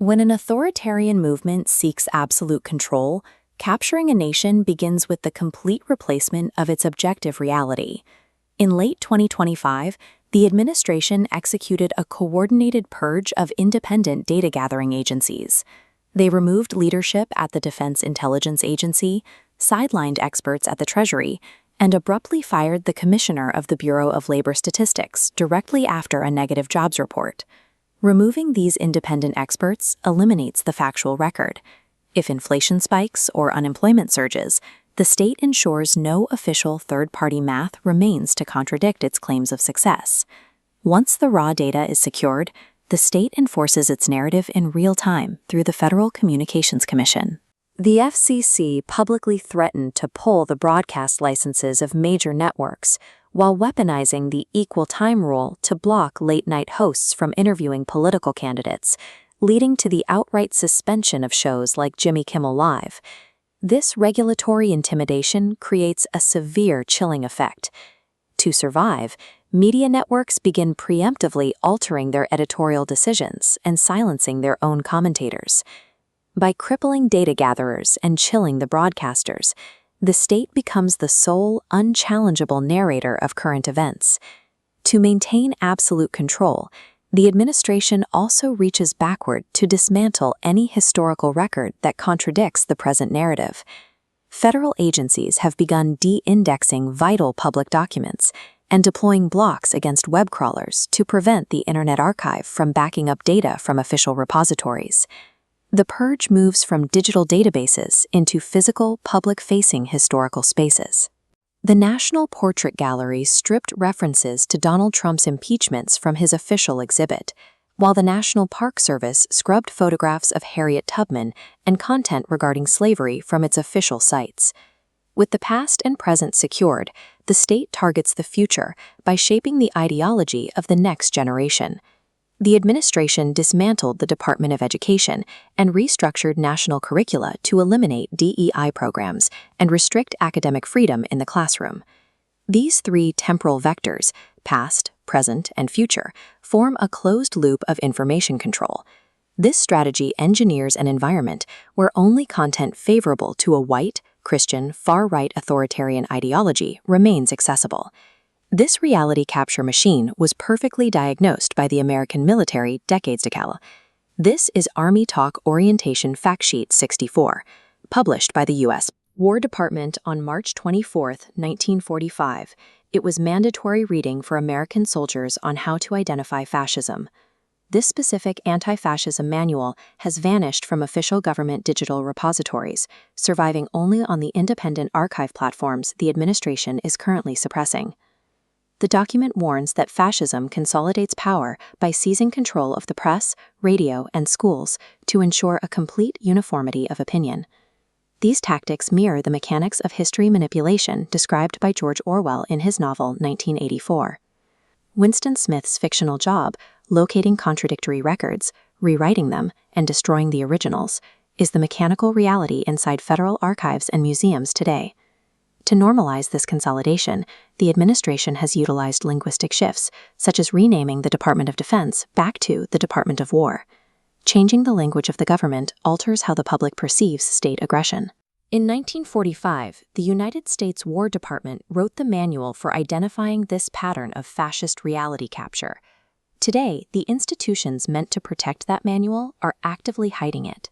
When an authoritarian movement seeks absolute control, capturing a nation begins with the complete replacement of its objective reality. In late 2025, the administration executed a coordinated purge of independent data-gathering agencies. They removed leadership at the Defense Intelligence Agency, sidelined experts at the Treasury, and abruptly fired the commissioner of the Bureau of Labor Statistics directly after a negative jobs report. Removing these independent experts eliminates the factual record. If inflation spikes or unemployment surges, the state ensures no official third-party math remains to contradict its claims of success. Once the raw data is secured, the state enforces its narrative in real time through the Federal Communications Commission. The FCC publicly threatened to pull the broadcast licenses of major networks, while weaponizing the equal time rule to block late-night hosts from interviewing political candidates, leading to the outright suspension of shows like Jimmy Kimmel Live. This regulatory intimidation creates a severe chilling effect. To survive, media networks begin preemptively altering their editorial decisions and silencing their own commentators. By crippling data gatherers and chilling the broadcasters, the state becomes the sole, unchallengeable narrator of current events. To maintain absolute control, the administration also reaches backward to dismantle any historical record that contradicts the present narrative. Federal agencies have begun de-indexing vital public documents and deploying blocks against web crawlers to prevent the Internet Archive from backing up data from official repositories. The purge moves from digital databases into physical, public-facing historical spaces. The National Portrait Gallery stripped references to Donald Trump's impeachments from his official exhibit, while the National Park Service scrubbed photographs of Harriet Tubman and content regarding slavery from its official sites. With the past and present secured, the state targets the future by shaping the ideology of the next generation. The administration dismantled the Department of Education and restructured national curricula to eliminate DEI programs and restrict academic freedom in the classroom. These three temporal vectors, past, present, and future, form a closed loop of information control. This strategy engineers an environment where only content favorable to a white, Christian, far-right authoritarian ideology remains accessible. This reality capture machine was perfectly diagnosed by the American military decades ago. This is Army Talk Orientation Fact Sheet 64, published by the U.S. War Department on March 24, 1945. It was mandatory reading for American soldiers on how to identify fascism. This specific anti-fascism manual has vanished from official government digital repositories, surviving only on the independent archive platforms the administration is currently suppressing. The document warns that fascism consolidates power by seizing control of the press, radio, and schools to ensure a complete uniformity of opinion. These tactics mirror the mechanics of history manipulation described by George Orwell in his novel 1984. Winston Smith's fictional job, locating contradictory records, rewriting them, and destroying the originals, is the mechanical reality inside federal archives and museums today. To normalize this consolidation, the administration has utilized linguistic shifts, such as renaming the Department of Defense back to the Department of War. Changing the language of the government alters how the public perceives state aggression. In 1945, the United States War Department wrote the manual for identifying this pattern of fascist reality capture. Today, the institutions meant to protect that manual are actively hiding it.